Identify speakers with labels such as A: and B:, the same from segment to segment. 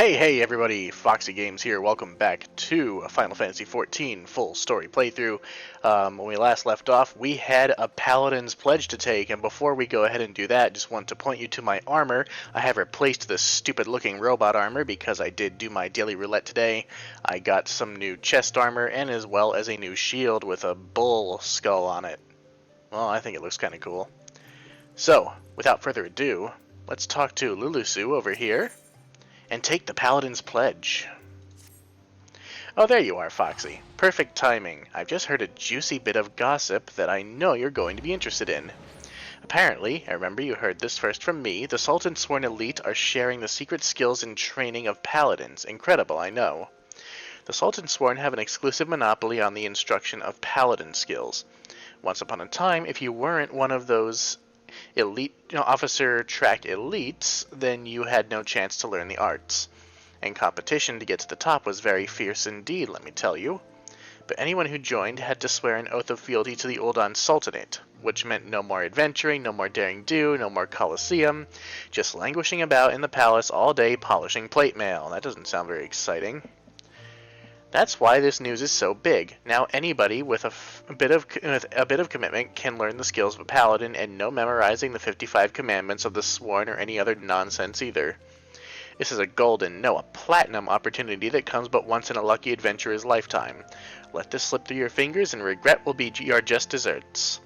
A: Hey everybody, Foxy Games here. Welcome back to a Final Fantasy XIV full story playthrough. When we last left off, we had a Paladin's pledge to take, and before we go ahead and do that, just want to point you to my armor. I have replaced this stupid looking robot armor because I did do my daily roulette today. I got some new chest armor and as well as a new shield with a bull skull on it. Well, I think it looks kind of cool. So, without further ado, let's talk to Lulusu over here and take the Paladin's pledge. Oh, there you are, Foxy. Perfect timing. I've just heard a juicy bit of gossip that I know you're going to be interested in. Apparently, I remember you heard this first from me, the Sultan's Sworn Elite are sharing the secret skills and training of Paladins. Incredible, I know. The Sultan's Sworn have an exclusive monopoly on the instruction of Paladin skills. Once upon a time, if you weren't one of those elite, officer-tracked elites, then you had no chance to learn the arts. And competition to get to the top was very fierce indeed, let me tell you. But anyone who joined had to swear an oath of fealty to the Ul'dah Sultanate, which meant no more adventuring, no more daring do, no more Colosseum, just languishing about in the palace all day polishing plate mail. That doesn't sound very exciting. That's why this news is so big. Now anybody with a bit of commitment can learn the skills of a paladin, and no memorizing the 55 commandments of the Sworn or any other nonsense either. This is a golden, no, a platinum opportunity that comes but once in a lucky adventurer's lifetime. Let this slip through your fingers and regret will be your just desserts.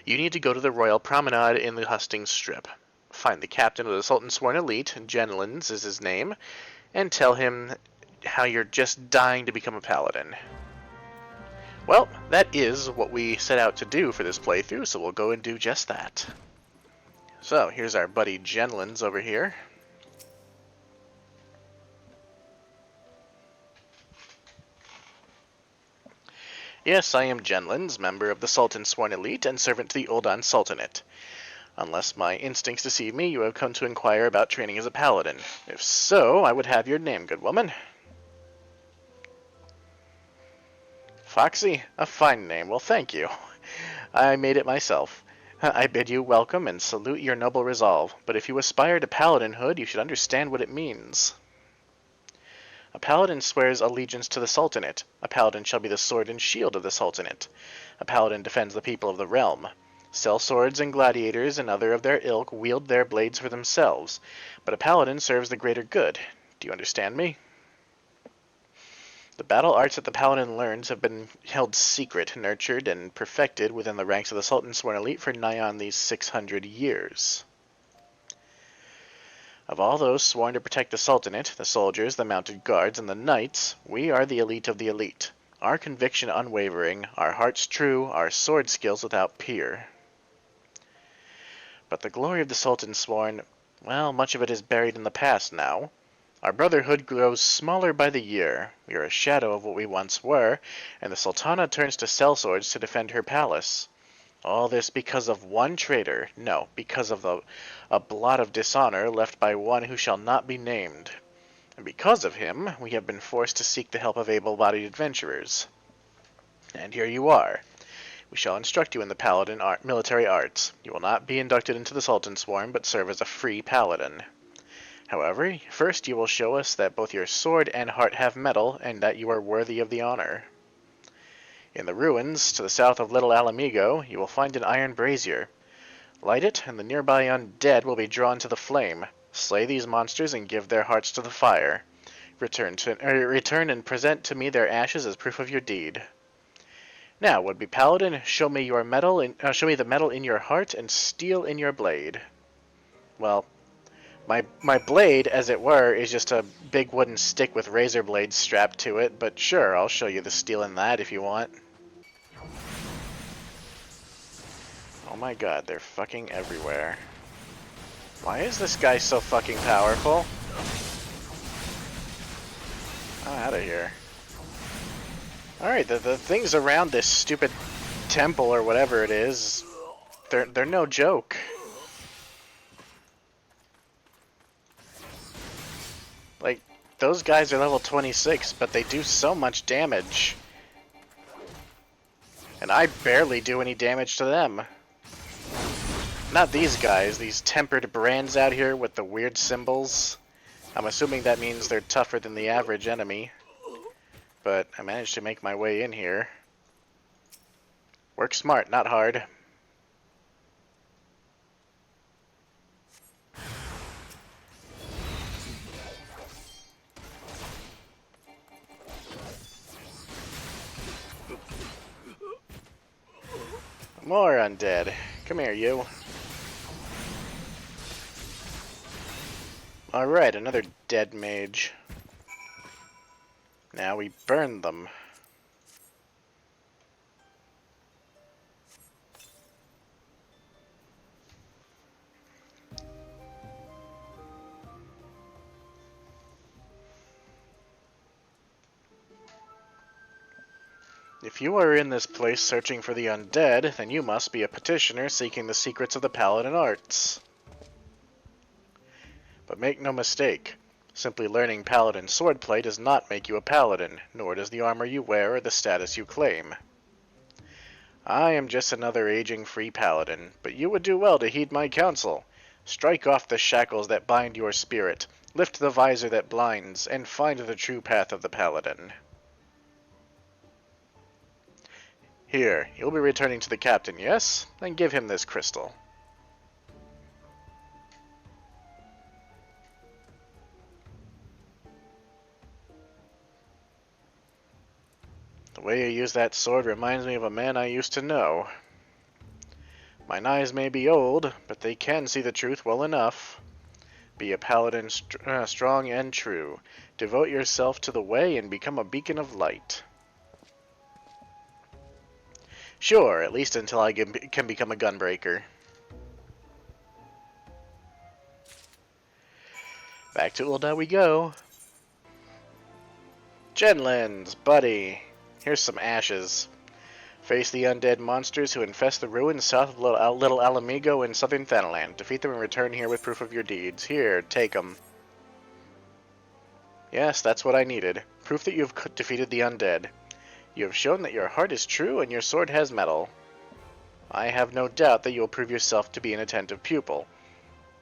A: You need to go to the Royal Promenade in the Hustings Strip. Find the captain of the Sultan's Sworn Elite, Jenlins is his name, and tell him how you're just dying to become a paladin. Well, that is what we set out to do for this playthrough, so we'll go and do just that. So, here's our buddy Jenlins over here. Yes, I am Jenlins, member of the Sultan's Sworn Elite and servant to the Ul'dah Sultanate. Unless my instincts deceive me, you have come to inquire about training as a paladin. If so, I would have your name, good woman. Foxy? A fine name. Well, thank you. I made it myself. I bid you welcome and salute your noble resolve, but if you aspire to paladinhood, you should understand what it means. A paladin swears allegiance to the Sultanate. A paladin shall be the sword and shield of the Sultanate. A paladin defends the people of the realm. Sellswords and gladiators and other of their ilk wield their blades for themselves, but a paladin serves the greater good. Do you understand me? The battle arts that the paladin learns have been held secret, nurtured, and perfected within the ranks of the Sultan's Sworn Elite for nigh on these 600 years. Of all those sworn to protect the Sultanate, the soldiers, the mounted guards, and the knights, we are the elite of the elite. Our conviction unwavering, our hearts true, our sword skills without peer. But the glory of the Sultan's Sworn, well, much of it is buried in the past now. Our brotherhood grows smaller by the year. We are a shadow of what we once were, and the Sultana turns to sellswords to defend her palace. All this because of one traitor, no, because of a blot of dishonor left by one who shall not be named. And because of him, we have been forced to seek the help of able-bodied adventurers. And here you are. We shall instruct you in the paladin military arts. You will not be inducted into the Sultan's Sworn, but serve as a free paladin. However, first you will show us that both your sword and heart have metal, and that you are worthy of the honor. In the ruins, to the south of Little Alamigo, you will find an iron brazier. Light it, and the nearby undead will be drawn to the flame. Slay these monsters and give their hearts to the fire. Return and present to me their ashes as proof of your deed. Now, would-be paladin, show me the metal in your heart and steel in your blade. Well, my blade, as it were, is just a big wooden stick with razor blades strapped to it, but sure, I'll show you the steel in that if you want. Oh my god, they're fucking everywhere. Why is this guy so fucking powerful? Oh, out of here. Alright, the things around this stupid temple or whatever it is, they're no joke. Like, those guys are level 26, but they do so much damage. And I barely do any damage to them. Not these guys, these tempered brands out here with the weird symbols. I'm assuming that means they're tougher than the average enemy, but I managed to make my way in here. Work smart, not hard. More undead. Come here, you. Alright, another dead mage. Now we burn them. If you are in this place searching for the undead, then you must be a petitioner seeking the secrets of the Paladin arts. But make no mistake, simply learning Paladin swordplay does not make you a Paladin, nor does the armor you wear or the status you claim. I am just another aging free Paladin, but you would do well to heed my counsel. Strike off the shackles that bind your spirit, lift the visor that blinds, and find the true path of the Paladin. Here, you'll be returning to the captain, yes? Then give him this crystal. The way you use that sword reminds me of a man I used to know. Mine eyes may be old, but they can see the truth well enough. Be a paladin strong and true. Devote yourself to the way and become a beacon of light. Sure, at least until I can become a gunbreaker. Back to Ul'dah we go. Genlands, buddy. Here's some ashes. Face the undead monsters who infest the ruins south of Little Alamigo in southern Thanalan. Defeat them and return here with proof of your deeds. Here, take them. Yes, that's what I needed. Proof that you have defeated the undead. You have shown that your heart is true and your sword has metal. I have no doubt that you will prove yourself to be an attentive pupil.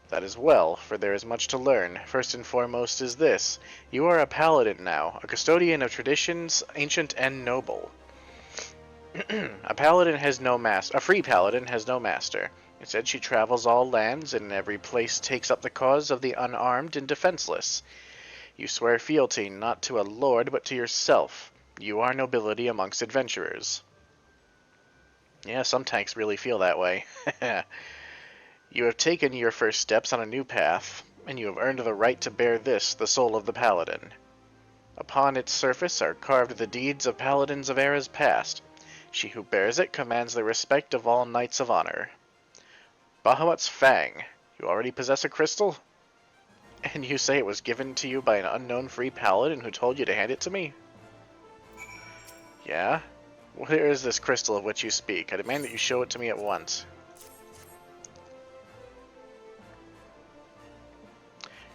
A: That is well, for there is much to learn. First and foremost is this. You are a paladin now, a custodian of traditions, ancient and noble. A paladin has no master. A free paladin has no master. Instead, she travels all lands, and in every place takes up the cause of the unarmed and defenseless. You swear fealty not to a lord, but to yourself. You are nobility amongst adventurers. Yeah, some tanks really feel that way. You have taken your first steps on a new path, and you have earned the right to bear this, the soul of the paladin. Upon its surface are carved the deeds of paladins of eras past. She who bears it commands the respect of all knights of honor. Bahamut's Fang, you already possess a crystal? And you say it was given to you by an unknown free paladin who told you to hand it to me? Yeah? Where is this crystal of which you speak? I demand that you show it to me at once.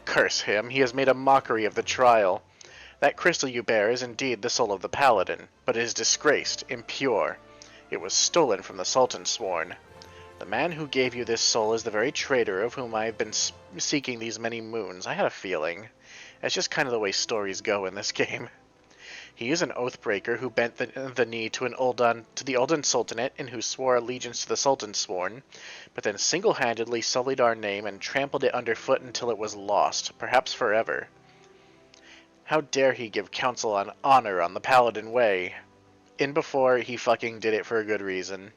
A: Curse him, he has made a mockery of the trial. That crystal you bear is indeed the soul of the paladin, but it is disgraced, impure. It was stolen from the Sultan Sworn. The man who gave you this soul is the very traitor of whom I have been seeking these many moons. I had a feeling. It's just kind of the way stories go in this game. He is an oathbreaker who bent the knee to the Ul'dah Sultanate and who swore allegiance to the Sultan Sworn, but then single-handedly sullied our name and trampled it underfoot until it was lost, perhaps forever. How dare he give counsel on honor on the Paladin way? In before, he fucking did it for a good reason.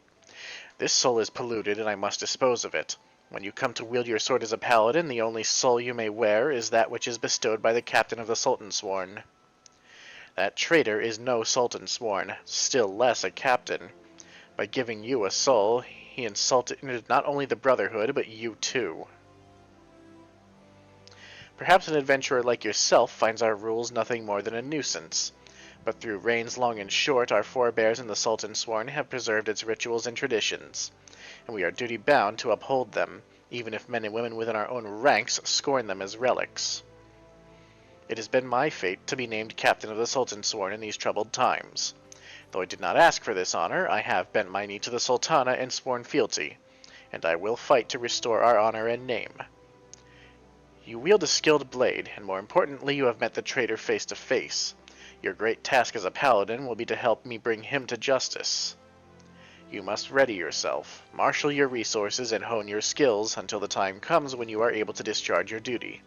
A: This soul is polluted and I must dispose of it. When you come to wield your sword as a paladin, the only soul you may wear is that which is bestowed by the captain of the Sultan Sworn. That traitor is no Sultan Sworn, still less a captain. By giving you a soul, he insulted not only the Brotherhood, but you too. Perhaps an adventurer like yourself finds our rules nothing more than a nuisance. But through reigns long and short, our forebears in the Sultan Sworn have preserved its rituals and traditions, and we are duty-bound to uphold them, even if men and women within our own ranks scorn them as relics. It has been my fate to be named captain of the Sultan Sworn in these troubled times. Though I did not ask for this honor, I have bent my knee to the Sultana and sworn fealty, and I will fight to restore our honor and name. You wield a skilled blade, and more importantly, you have met the traitor face to face. Your great task as a paladin will be to help me bring him to justice. You must ready yourself, marshal your resources, and hone your skills until the time comes when you are able to discharge your duty.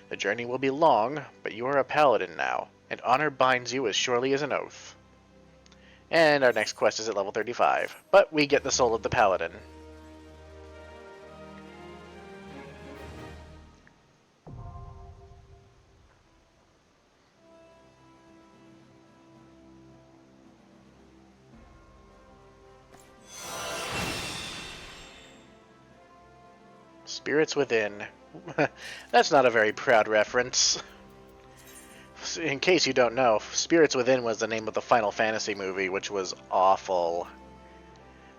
A: The journey will be long, but you are a paladin now, and honor binds you as surely as an oath. And our next quest is at level 35, but we get the soul of the paladin. Spirits Within. That's not a very proud reference. In case you don't know, Spirits Within was the name of the Final Fantasy movie, which was awful.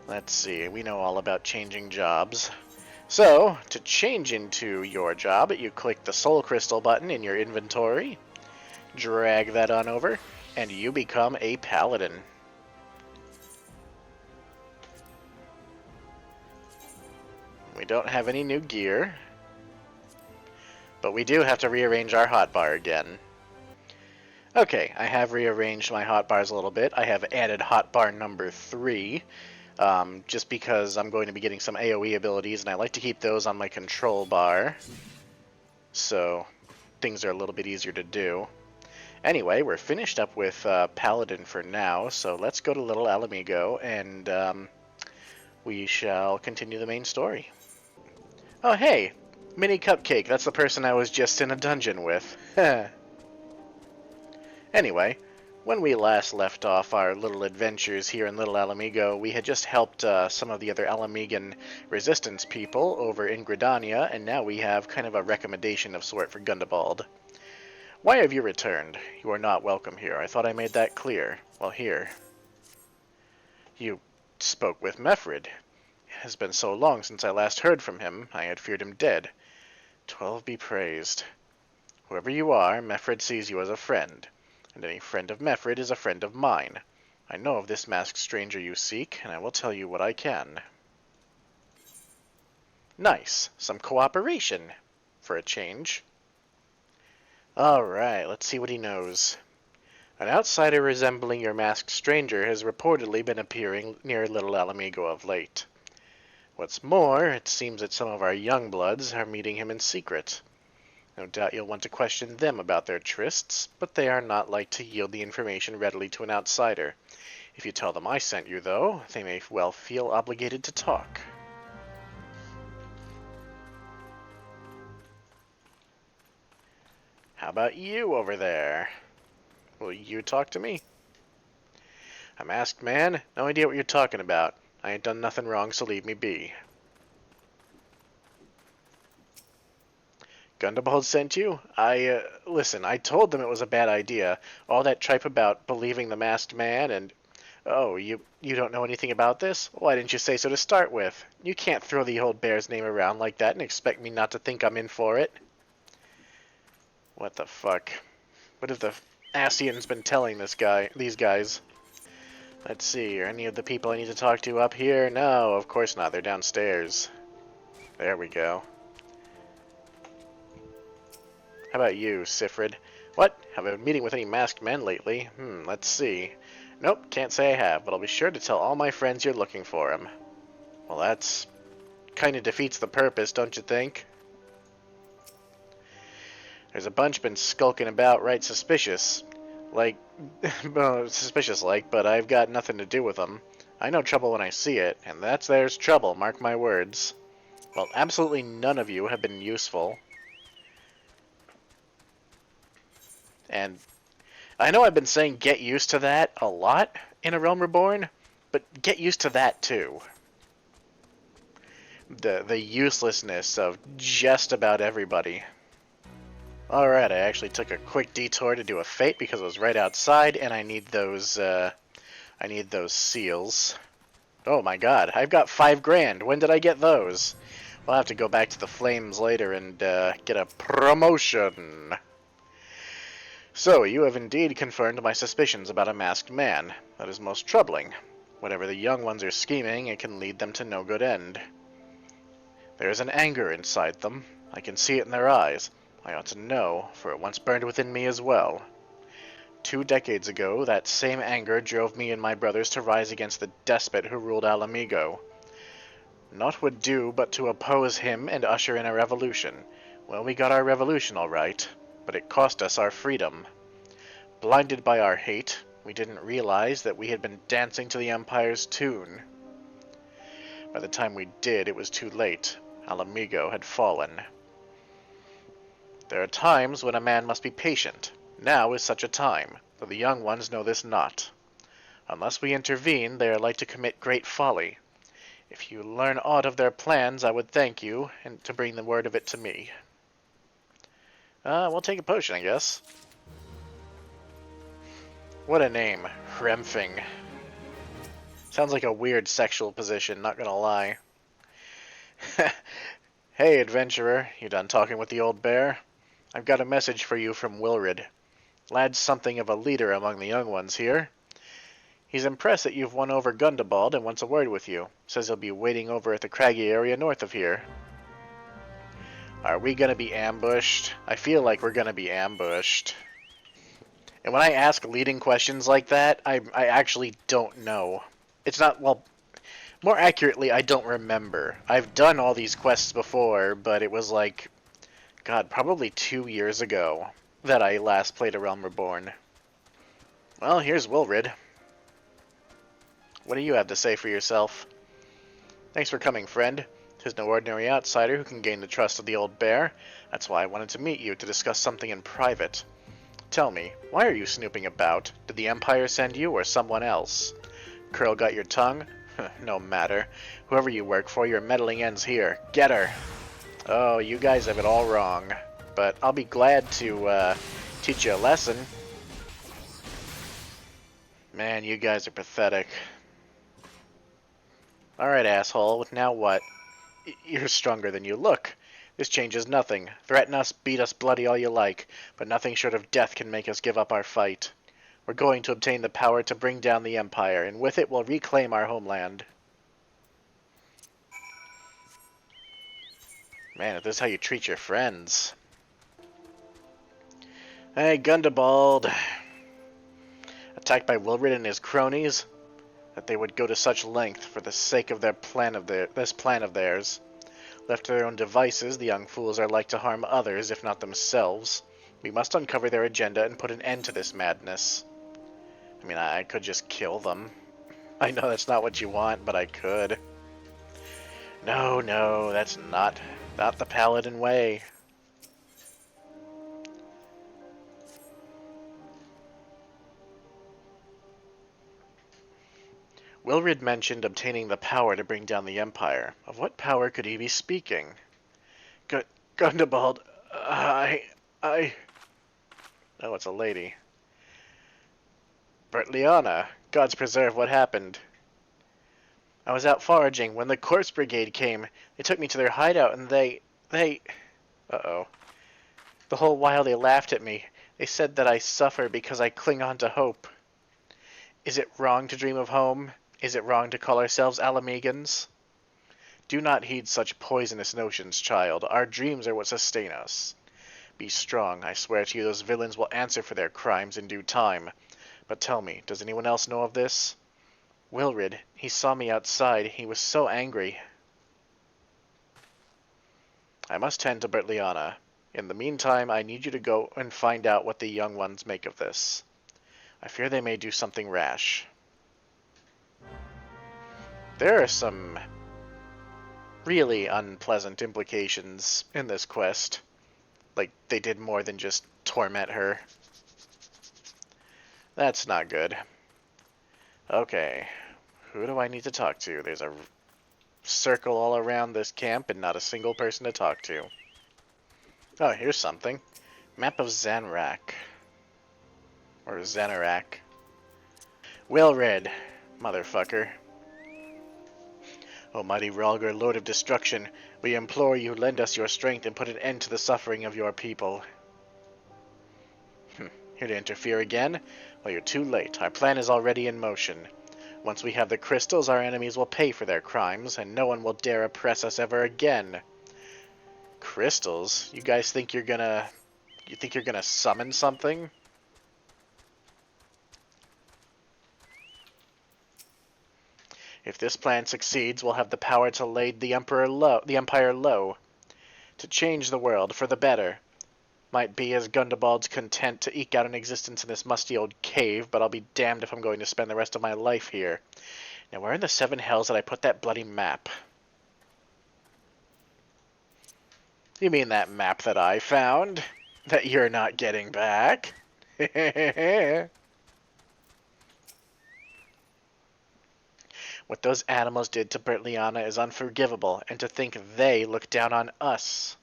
A: Let's see, we know all about changing jobs. So, to change into your job, you click the Soul Crystal button in your inventory, drag that on over, and you become a Paladin. We don't have any new gear, but we do have to rearrange our hotbar again. Okay, I have rearranged my hotbars a little bit. I have added hotbar number 3, just because I'm going to be getting some AoE abilities, and I like to keep those on my control bar, so things are a little bit easier to do. Anyway, we're finished up with Paladin for now, so let's go to Little Alamigo, and we shall continue the main story. Oh hey, Mini Cupcake, that's the person I was just in a dungeon with. Anyway, when we last left off our little adventures here in Little Alamigo, we had just helped some of the other Alamigan resistance people over in Gridania, and now we have kind of a recommendation of sort for Gundabald. Why have you returned? You are not welcome here. I thought I made that clear. Well, here. You spoke with Mefrid. It has been so long since I last heard from him, I had feared him dead. 12 be praised. Whoever you are, Mefrid sees you as a friend, and any friend of Mefrid is a friend of mine. I know of this masked stranger you seek, and I will tell you what I can. Nice. Some cooperation, for a change. Alright, let's see what he knows. An outsider resembling your masked stranger has reportedly been appearing near Little Alamigo of late. What's more, it seems that some of our young bloods are meeting him in secret. No doubt you'll want to question them about their trysts, but they are not like to yield the information readily to an outsider. If you tell them I sent you, though, they may well feel obligated to talk. How about you over there? Will you talk to me? A masked man? No idea what you're talking about. I ain't done nothing wrong, so leave me be. Gundabald sent you? Listen, I told them it was a bad idea. All that tripe about believing the masked man and... Oh, you don't know anything about this? Why didn't you say so to start with? You can't throw the old bear's name around like that and expect me not to think I'm in for it. What the fuck? What have the Asians been telling these guys? Let's see, are any of the people I need to talk to up here? No, of course not. They're downstairs. There we go. How about you, Sifrid? What? Have I been meeting with any masked men lately? Let's see. Nope, can't say I have, but I'll be sure to tell all my friends you're looking for him. Well, that's... kinda defeats the purpose, don't you think? There's a bunch been skulking about right suspicious. Like, well, suspicious-like, but I've got nothing to do with them. I know trouble when I see it, and there's trouble, mark my words. Well, absolutely none of you have been useful. And I know I've been saying get used to that a lot in A Realm Reborn, but get used to that too. The uselessness of just about everybody. Alright, I actually took a quick detour to do a fate because it was right outside, and I need those seals. Oh my god, I've got 5 grand. When did I get those? We'll have to go back to the flames later and get a promotion. So, you have indeed confirmed my suspicions about a masked man. That is most troubling. Whatever the young ones are scheming, it can lead them to no good end. There is an anger inside them. I can see it in their eyes. I ought to know, for it once burned within me as well. 2 decades ago, that same anger drove me and my brothers to rise against the despot who ruled Alamigo. Naught would do but to oppose him and usher in a revolution. Well, we got our revolution all right, but it cost us our freedom. Blinded by our hate, we didn't realize that we had been dancing to the Empire's tune. By the time we did, it was too late. Alamigo had fallen. There are times when a man must be patient. Now is such a time, though the young ones know this not. Unless we intervene, they are like to commit great folly. If you learn aught of their plans, I would thank you, and to bring the word of it to me. We'll take a potion, I guess. What a name. Hremfing. Sounds like a weird sexual position, not gonna lie. Hey, adventurer, you done talking with the old bear? I've got a message for you from Wilrid. Lad's something of a leader among the young ones here. He's impressed that you've won over Gundabald and wants a word with you. Says he'll be waiting over at the craggy area north of here. Are we gonna be ambushed? I feel like we're gonna be ambushed. And when I ask leading questions like that, I actually don't know. It's not, well, more accurately, I don't remember. I've done all these quests before, but it was like, God, probably 2 years ago that I last played A Realm Reborn. Well, here's Wilrid. What do you have to say for yourself? Thanks for coming, friend. 'Tis no ordinary outsider who can gain the trust of the old bear. That's why I wanted to meet you to discuss something in private. Tell me, why are you snooping about? Did the Empire send you or someone else? Curl got your tongue? No matter. Whoever you work for, your meddling ends here. Get her! Oh, you guys have it all wrong. But I'll be glad to teach you a lesson. Man, you guys are pathetic. Alright, asshole. Now what? You're stronger than you look. This changes nothing. Threaten us, beat us bloody all you like, but nothing short of death can make us give up our fight. We're going to obtain the power to bring down the Empire, and with it we'll reclaim our homeland. Man, if this is how you treat your friends. Hey, Gundabald. Attacked by Wilrid and his cronies? That they would go to such length for the sake of this plan of theirs. Left to their own devices, the young fools are like to harm others, if not themselves. We must uncover their agenda and put an end to this madness. I mean, I could just kill them. I know that's not what you want, but I could. No, that's not the Paladin way. Wilrid mentioned obtaining the power to bring down the Empire. Of what power could he be speaking? Gundabald, Oh, it's a lady. Bertliana, gods preserve, what happened? I was out foraging when the corpse brigade came. They took me to their hideout and they... Uh-oh. The whole while they laughed at me. They said that I suffer because I cling on to hope. Is it wrong to dream of home? Is it wrong to call ourselves Alamegans? Do not heed such poisonous notions, child. Our dreams are what sustain us. Be strong. I swear to you those villains will answer for their crimes in due time. But tell me, does anyone else know of this? Wilrid, he saw me outside. He was so angry. I must tend to Bertliana. In the meantime, I need you to go and find out what the young ones make of this. I fear they may do something rash. There are some really unpleasant implications in this quest. Like, they did more than just torment her. That's not good. Okay, who do I need to talk to? There's a circle all around this camp and not a single person to talk to. Oh, here's something. Map of Zanrak. Or Zanarak. Wilrid, motherfucker. O mighty Rhalgr, Lord of Destruction, we implore you lend us your strength and put an end to the suffering of your people. Here to interfere again? Well, you're too late. Our plan is already in motion. Once we have the crystals, our enemies will pay for their crimes, and no one will dare oppress us ever again. crystals? You guys think you're gonna... You think you're gonna summon something? If this plan succeeds, we'll have the power to lay the Empire low, to change the world for the better. Might be as Gundabald's content to eke out an existence in this musty old cave, but I'll be damned if I'm going to spend the rest of my life here. Now, where in the seven hells did I put that bloody map? You mean that map that I found? That you're not getting back? What those animals did to Bertliana is unforgivable, and to think they look down on us.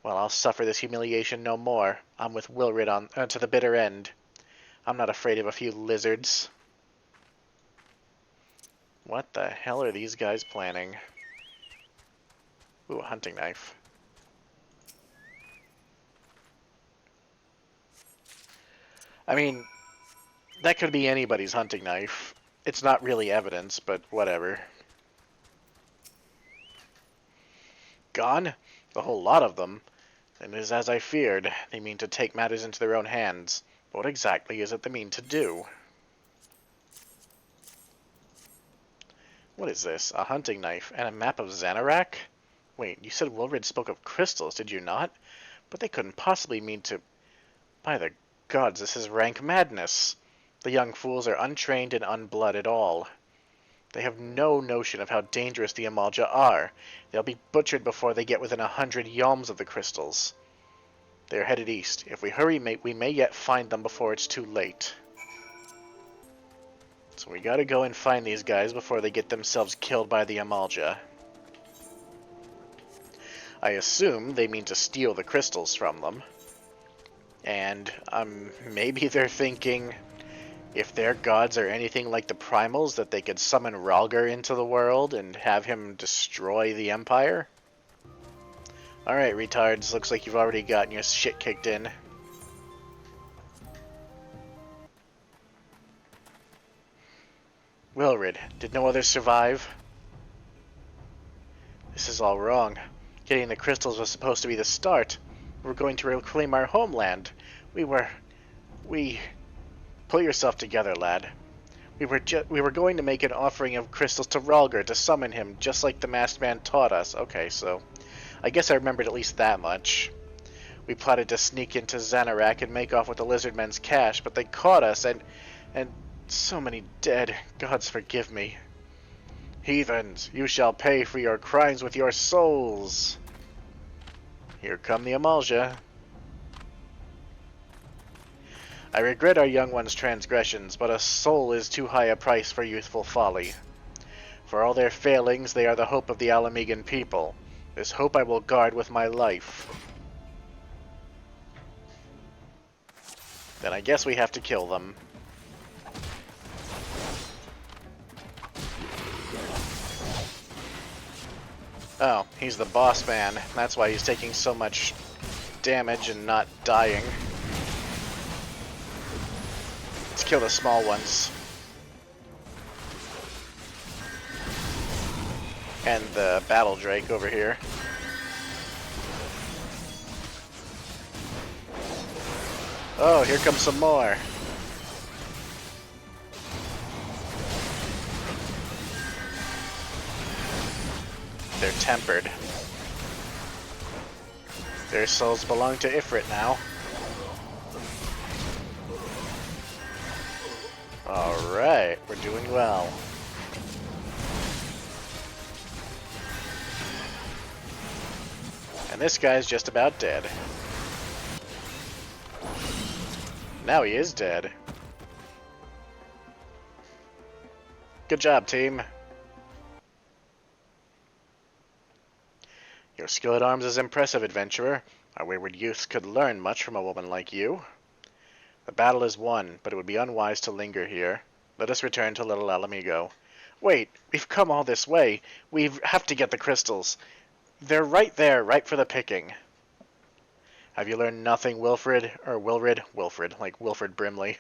A: Well, I'll suffer this humiliation no more. I'm with Wilrid on to the bitter end. I'm not afraid of a few lizards. What the hell are these guys planning? Ooh, a hunting knife. I mean, that could be anybody's hunting knife. It's not really evidence, but whatever. Gone? A whole lot of them. And it is as I feared. They mean to take matters into their own hands. But what exactly is it they mean to do? What is this? A hunting knife and a map of Xanarak? Wait, you said Wilrid spoke of crystals, did you not? But they couldn't possibly mean to... By the gods, this is rank madness. The young fools are untrained and unblood at all. They have no notion of how dangerous the Amalja are. They'll be butchered before they get within 100 yalms of the crystals. They are headed east. If we hurry, we may yet find them before it's too late. So we gotta go and find these guys before they get themselves killed by the Amalja. I assume they mean to steal the crystals from them. And maybe they're thinking, if their gods are anything like the primals, that they could summon Rhalgr into the world and have him destroy the Empire? Alright, retards, looks like you've already gotten your shit kicked in. Wilrid, did no others survive? This is all wrong. Getting the crystals was supposed to be the start. We're going to reclaim our homeland. Pull yourself together, lad. We were going to make an offering of crystals to Rhalgr to summon him, just like the masked man taught us. Okay, so I guess I remembered at least that much. We plotted to sneak into Xanarak and make off with the lizardmen's cash, but they caught us, and so many dead. Gods forgive me. Heathens, you shall pay for your crimes with your souls. Here come the Amalja. I regret our young ones' transgressions, but a soul is too high a price for youthful folly. For all their failings, they are the hope of the Alamegan people. This hope I will guard with my life. Then I guess we have to kill them. Oh, he's the boss man. That's why he's taking so much damage and not dying. Let's kill the small ones. And the battle drake over here. Oh, here comes some more. They're tempered. Their souls belong to Ifrit now. Alright, we're doing well. And this guy's just about dead. Now he is dead. Good job, team. Your skill at arms is impressive, adventurer. Our wayward youths could learn much from a woman like you. The battle is won, but it would be unwise to linger here. Let us return to Little Alamigo. Wait, we've come all this way. We have to get the crystals. They're right there, ripe for the picking. Have you learned nothing, Wilfrid? Or Wilrid? Wilfrid, like Wilfred Brimley.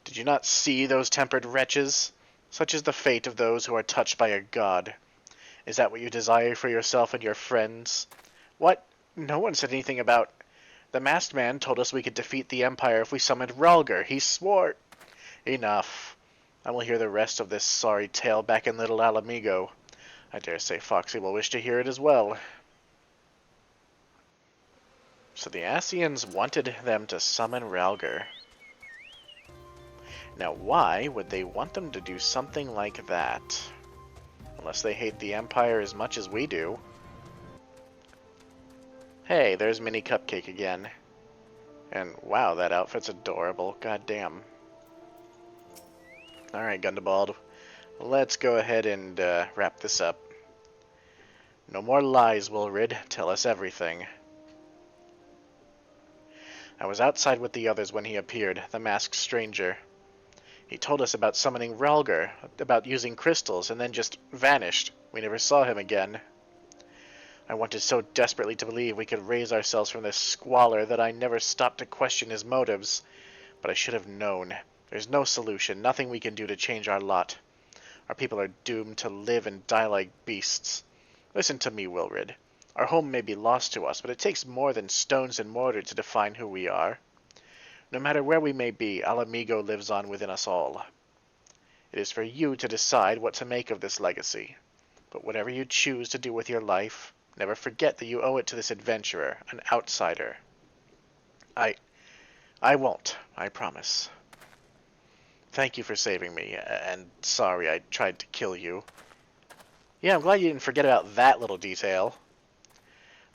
A: Did you not see those tempered wretches? Such is the fate of those who are touched by a god. Is that what you desire for yourself and your friends? What? No one said anything about... The masked man told us we could defeat the Empire if we summoned Relgar. He swore... Enough. I will hear the rest of this sorry tale back in Little Alamigo. I dare say Foxy will wish to hear it as well. So the Ascians wanted them to summon Relgar. Now why would they want them to do something like that? Unless they hate the Empire as much as we do. Hey, there's Mini Cupcake again. And wow, that outfit's adorable. God damn. Alright, Gundabald. Let's go ahead and wrap this up. No more lies, Wilrid. Tell us everything. I was outside with the others when he appeared, the masked stranger. He told us about summoning Relgar, about using crystals, and then just vanished. We never saw him again. I wanted so desperately to believe we could raise ourselves from this squalor that I never stopped to question his motives. But I should have known. There's no solution, nothing we can do to change our lot. Our people are doomed to live and die like beasts. Listen to me, Wilrid. Our home may be lost to us, but it takes more than stones and mortar to define who we are. No matter where we may be, Alamigo lives on within us all. It is for you to decide what to make of this legacy. But whatever you choose to do with your life, never forget that you owe it to this adventurer, an outsider. I won't, I promise. Thank you for saving me, and sorry I tried to kill you. Yeah, I'm glad you didn't forget about that little detail.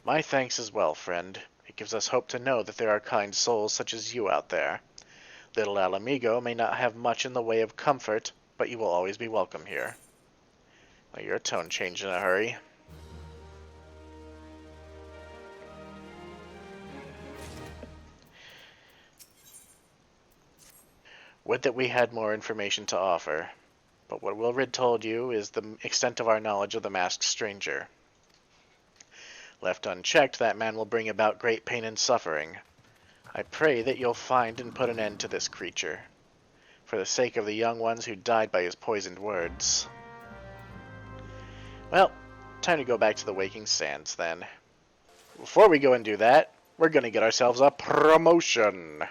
A: My thanks as well, friend. It gives us hope to know that there are kind souls such as you out there. Little Alamigo may not have much in the way of comfort, but you will always be welcome here. Well, your tone changed in a hurry. Would that we had more information to offer, but what Wilrid told you is the extent of our knowledge of the masked stranger. Left unchecked, that man will bring about great pain and suffering. I pray that you'll find and put an end to this creature, for the sake of the young ones who died by his poisoned words. Well, time to go back to the Waking Sands, then. Before we go and do that, we're going to get ourselves a promotion.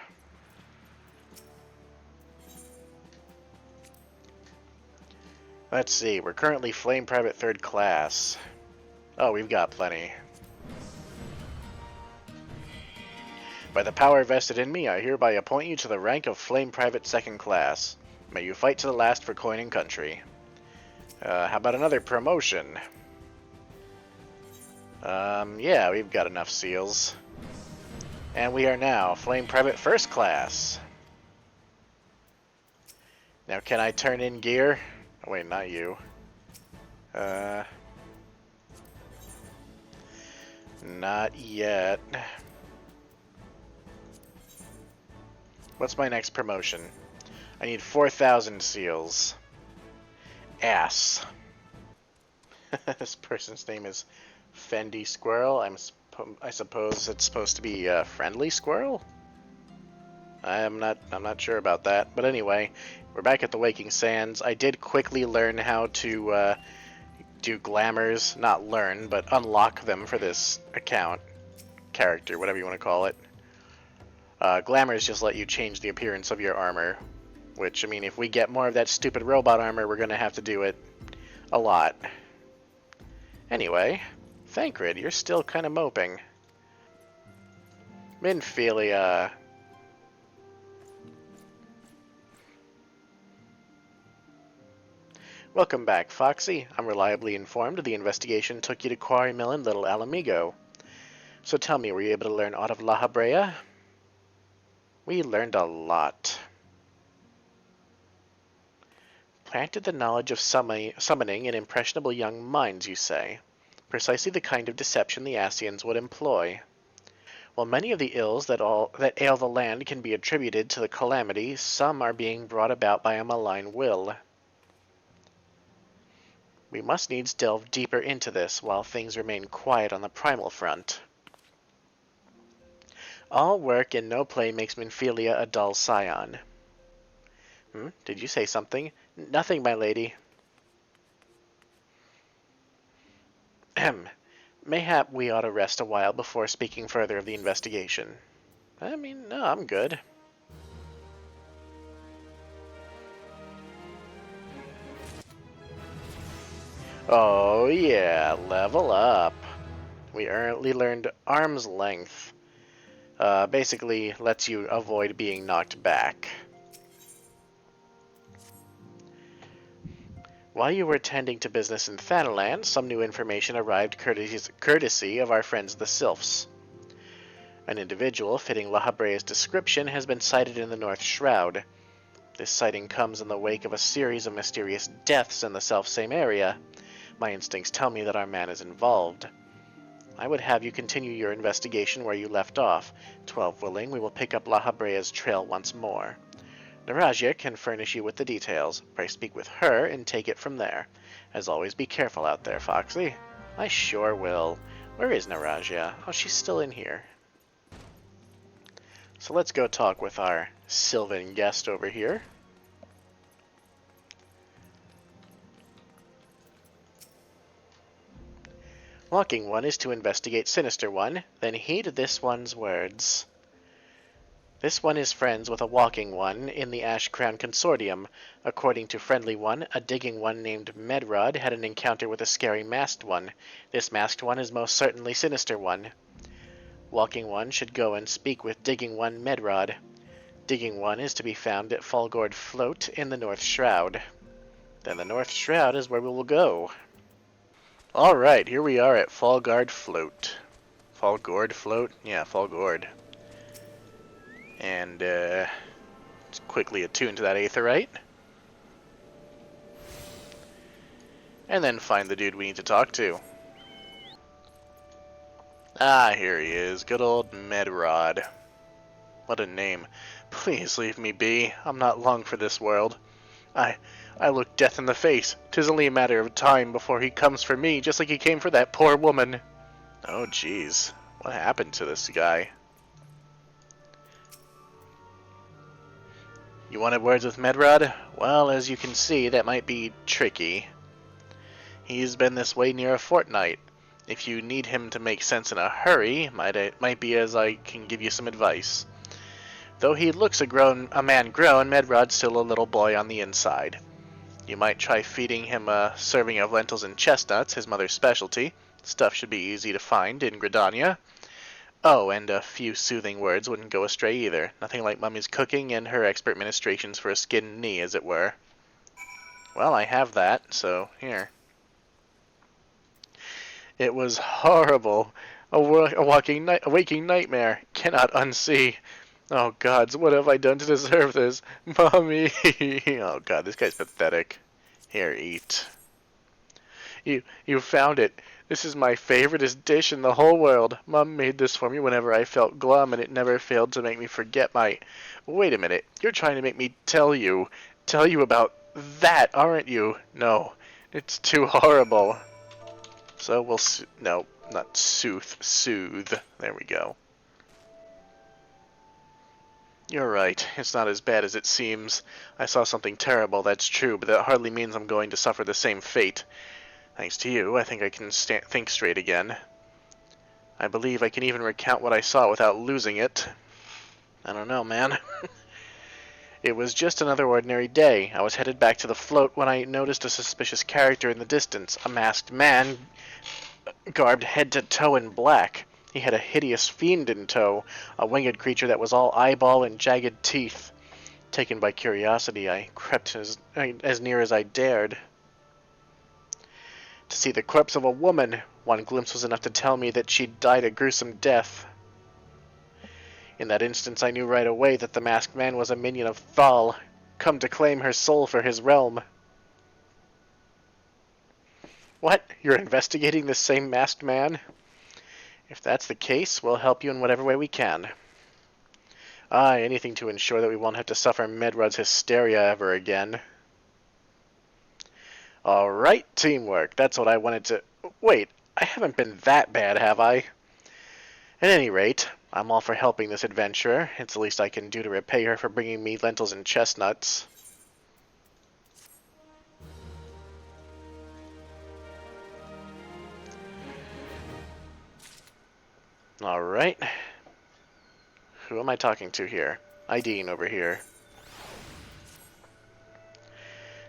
A: Let's see, we're currently Flame Private 3rd class. Oh, we've got plenty. By the power vested in me, I hereby appoint you to the rank of Flame Private 2nd class. May you fight to the last for coin and country. How about another promotion? Yeah, we've got enough seals. And we are now Flame Private 1st class. Now can I turn in gear? Oh, wait, not you. Not yet. What's my next promotion? I need 4,000 seals. Ass. This person's name is Fendi Squirrel. I suppose it's supposed to be Friendly Squirrel? I'm not sure about that. But anyway, we're back at the Waking Sands. I did quickly learn how to do glamours. Not learn, but unlock them for this account. Character, whatever you want to call it. Glamours just let you change the appearance of your armor. Which, I mean, if we get more of that stupid robot armor, we're going to have to do it a lot. Anyway, Thancred, you're still kind of moping. Minfilia. Welcome back, Foxy. I'm reliably informed the investigation took you to Quarry Mill in Little Alamigo. So tell me, were you able to learn aught of La Habrea? We learned a lot. Planted the knowledge of summoning in impressionable young minds, you say. Precisely the kind of deception the Ascians would employ. While many of the ills that ail the land can be attributed to the calamity, some are being brought about by a malign will. We must needs delve deeper into this while things remain quiet on the primal front. All work and no play makes Minfilia a dull scion. Did you say something? Nothing, my lady. Mayhap we ought to rest a while before speaking further of the investigation. I mean, no, I'm good. Oh yeah, level up. We early learned Arm's Length. Basically lets you avoid being knocked back. While you were tending to business in Thanalan, some new information arrived courtesy of our friends the Sylphs. An individual fitting La Habre's description has been sighted in the North Shroud. This sighting comes in the wake of a series of mysterious deaths in the selfsame area. My instincts tell me that our man is involved. I would have you continue your investigation where you left off. 12 willing, we will pick up La Habrea's trail once more. Naraja can furnish you with the details. Pray speak with her and take it from there. As always, be careful out there, Foxy. I sure will. Where is Naraja? Oh, she's still in here. So let's go talk with our Sylvan guest over here. Walking One is to investigate Sinister One, then heed this one's words. This one is friends with a Walking One in the Ash Crown Consortium. According to Friendly One, a Digging One named Medrod had an encounter with a scary Masked One. This Masked One is most certainly Sinister One. Walking One should go and speak with Digging One Medrod. Digging One is to be found at Fallgourd Float in the North Shroud. Then the North Shroud is where we will go. Alright, here we are at Fallgourd Float. Fallgourd Float? Yeah, Fallgourd. And, let's quickly attune to that Aetheryte. And then find the dude we need to talk to. Ah, here he is. Good old Medrod. What a name. Please leave me be. I'm not long for this world. I look death in the face. 'Tis only a matter of time before he comes for me, just like he came for that poor woman. Oh, jeez. What happened to this guy? You wanted words with Medrod? Well, as you can see, that might be tricky. He's been this way near a fortnight. If you need him to make sense in a hurry, might be as I can give you some advice. Though he looks a man grown, Medrod's still a little boy on the inside. You might try feeding him a serving of lentils and chestnuts, his mother's specialty. Stuff should be easy to find in Gridania. Oh, and a few soothing words wouldn't go astray either. Nothing like Mummy's cooking and her expert ministrations for a skinned knee, as it were. Well, I have that, so here. It was horrible. A waking nightmare. Cannot unsee. Oh, gods, what have I done to deserve this? Mommy! Oh, God, this guy's pathetic. Here, eat. You found it. This is my favoriteest dish in the whole world. Mom made this for me whenever I felt glum, and it never failed to make me forget my... Wait a minute. You're trying to make me tell you about that, aren't you? No, it's too horrible. So we'll... No, not soothe. There we go. You're right. It's not as bad as it seems. I saw something terrible, that's true, but that hardly means I'm going to suffer the same fate. Thanks to you, I think I can think straight again. I believe I can even recount what I saw without losing it. I don't know, man. It was just another ordinary day. I was headed back to the float when I noticed a suspicious character in the distance, a masked man, garbed head to toe in black. He had a hideous fiend in tow, a winged creature that was all eyeball and jagged teeth. Taken by curiosity, I crept as near as I dared. To see the corpse of a woman, one glimpse was enough to tell me that she'd died a gruesome death. In that instance, I knew right away that the masked man was a minion of Thal, come to claim her soul for his realm. What? You're investigating this same masked man? If that's the case, we'll help you in whatever way we can. Aye, anything to ensure that we won't have to suffer Medrod's hysteria ever again. Alright, teamwork. That's what I wanted to... Wait, I haven't been that bad, have I? At any rate, I'm all for helping this adventurer. It's the least I can do to repay her for bringing me lentils and chestnuts. Alright. Who am I talking to here? Ideen over here.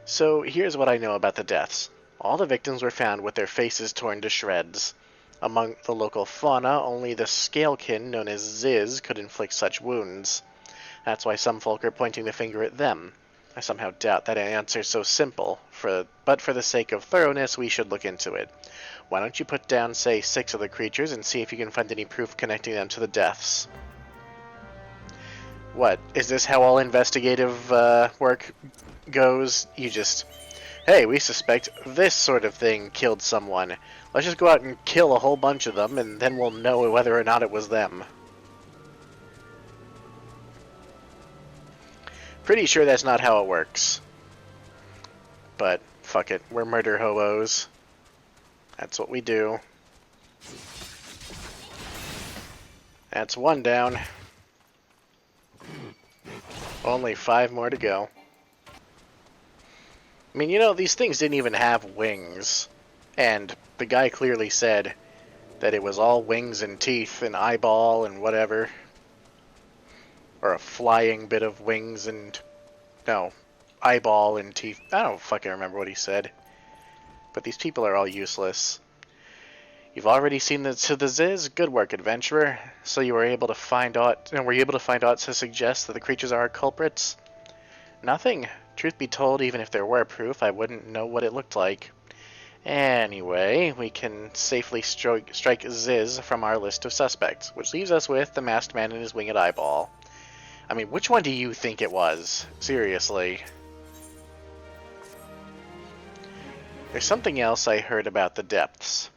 A: So here's what I know about the deaths. All the victims were found with their faces torn to shreds. Among the local fauna, only the scalekin, known as Ziz, could inflict such wounds. That's why some folk are pointing the finger at them. I somehow doubt that an answer's so simple, but for the sake of thoroughness, we should look into it. Why don't you put down, say, 6 of the creatures and see if you can find any proof connecting them to the deaths? What? Is this how all investigative work goes? You just, hey, we suspect this sort of thing killed someone. Let's just go out and kill a whole bunch of them, and then we'll know whether or not it was them. Pretty sure that's not how it works. But, fuck it, we're murder hobos. That's what we do. That's 1 down. Only 5 more to go. I mean, you know, these things didn't even have wings. And the guy clearly said that it was all wings and teeth and eyeball and whatever. Or a flying bit of wings and... no, eyeball and teeth. I don't fucking remember what he said. But these people are all useless. You've already seen the Ziz? Good work, adventurer. So you were able to find out, to suggest that the creatures are our culprits? Nothing. Truth be told, even if there were proof, I wouldn't know what it looked like. Anyway, we can safely strike Ziz from our list of suspects, which leaves us with the masked man and his winged eyeball. I mean, which one do you think it was? Seriously. There's something else I heard about the depths.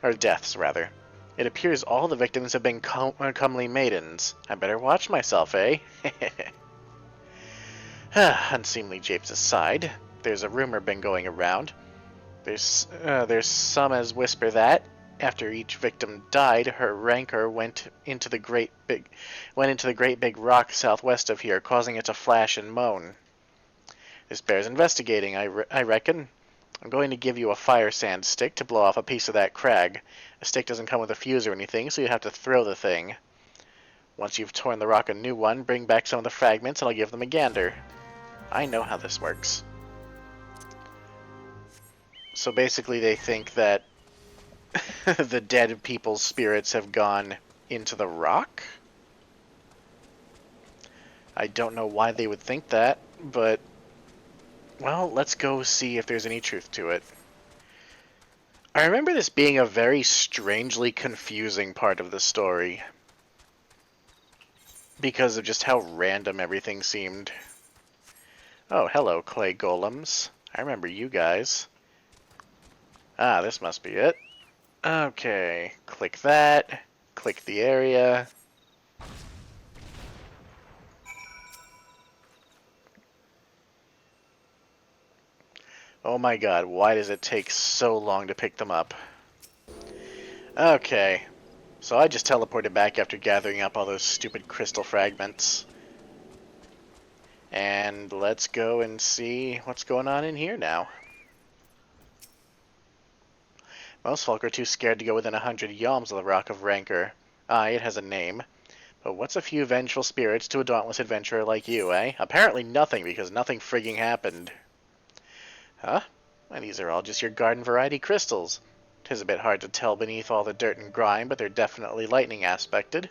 A: Or deaths, rather. It appears all the victims have been comely maidens. I better watch myself, eh? Unseemly japes aside, there's a rumor been going around. There's some as whisper that, after each victim died, her rancor went into the great big rock southwest of here, causing it to flash and moan. This bears investigating, I reckon. I'm going to give you a fire sand stick to blow off a piece of that crag. A stick doesn't come with a fuse or anything, so you have to throw the thing. Once you've torn the rock a new one, bring back some of the fragments and I'll give them a gander. I know how this works. So basically they think that the dead people's spirits have gone into the rock? I don't know why they would think that, but... well, let's go see if there's any truth to it. I remember this being a very strangely confusing part of the story. Because of just how random everything seemed. Oh, hello, clay golems. I remember you guys. Ah, this must be it. Okay, click that. Click the area. Oh my god, why does it take so long to pick them up? Okay, so I just teleported back after gathering up all those stupid crystal fragments. And let's go and see what's going on in here now. Most folk are too scared to go within 100 yalms of the Rock of Rancor. Aye, it has a name. But what's a few vengeful spirits to a dauntless adventurer like you, eh? Apparently nothing, because nothing frigging happened. Huh? And these are all just your garden variety crystals. 'Tis a bit hard to tell beneath all the dirt and grime, but they're definitely lightning aspected.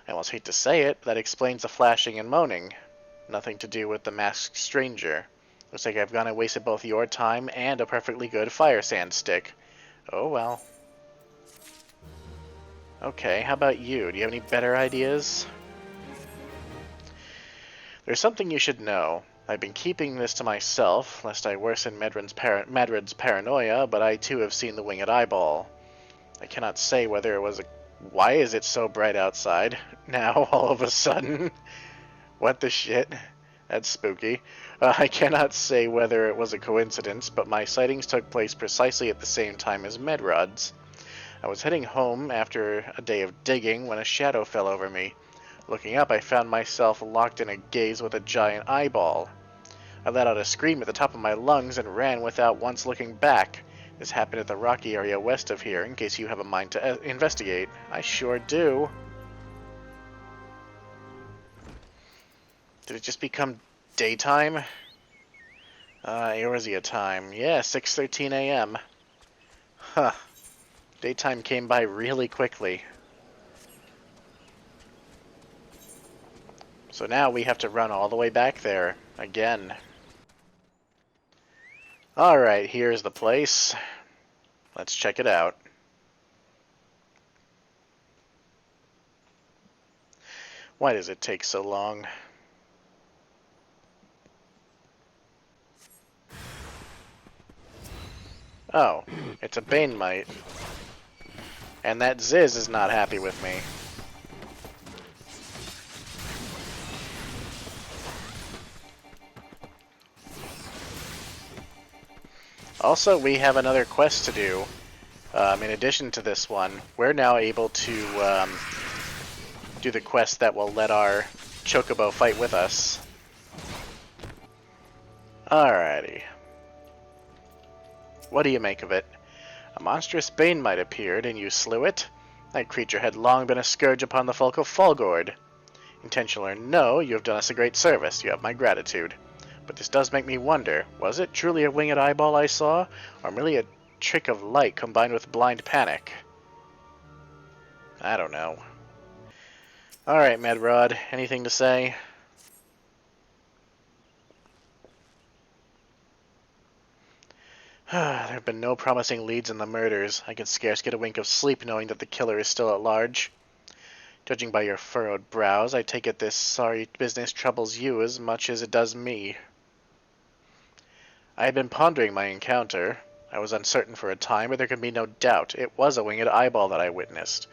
A: I almost hate to say it, but that explains the flashing and moaning. Nothing to do with the masked stranger. Looks like I've gone and wasted both your time and a perfectly good fire sand stick. Oh well. Okay, how about you? Do you have any better ideas? There's something you should know. I've been keeping this to myself, lest I worsen Medred's paranoia, but I too have seen the winged eyeball. I cannot say whether it was a... Why is it so bright outside? Now, all of a sudden? What the shit? That's spooky. I cannot say whether it was a coincidence, but my sightings took place precisely at the same time as Medrod's. I was heading home after a day of digging when a shadow fell over me. Looking up, I found myself locked in a gaze with a giant eyeball. I let out a scream at the top of my lungs and ran without once looking back. This happened at the rocky area west of here, in case you have a mind to investigate. I sure do. Did it just become daytime? Eorzea time. Yeah, 6:13 a.m. Huh. Daytime came by really quickly. So now we have to run all the way back there again. Alright, here's the place. Let's check it out. Why does it take so long? Oh, it's a Bane Mite. And that Ziz is not happy with me. Also, we have another quest to do. In addition to this one, we're now able to do the quest that will let our Chocobo fight with us. Alrighty. What do you make of it? A monstrous Bane Mite appeared, and you slew it? That creature had long been a scourge upon the folk of Falgord. Intentional or no, you have done us a great service. You have my gratitude. But this does make me wonder, was it truly a winged eyeball I saw, or merely a trick of light combined with blind panic? I don't know. Alright, Medrod, anything to say? There have been no promising leads in the murders. I can scarce get a wink of sleep knowing that the killer is still at large. Judging by your furrowed brows, I take it this sorry business troubles you as much as it does me. I had been pondering my encounter. I was uncertain for a time, but there could be no doubt. It was a winged eyeball that I witnessed.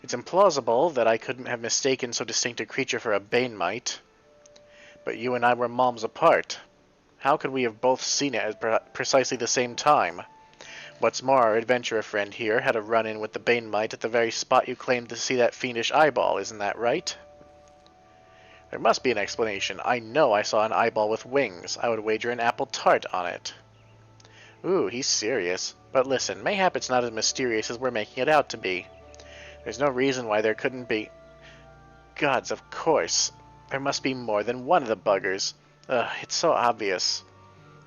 A: It's implausible that I couldn't have mistaken so distinct a creature for a Bane Mite. But you and I were malms apart. How could we have both seen it at precisely the same time? What's more, our adventurer friend here had a run-in with the Bane Mite at the very spot you claimed to see that fiendish eyeball, isn't that right? There must be an explanation. I know I saw an eyeball with wings. I would wager an apple tart on it. Ooh, he's serious. But listen, mayhap it's not as mysterious as we're making it out to be. There's no reason why there couldn't be... Gods, of course. There must be more than one of the buggers. Ugh, it's so obvious.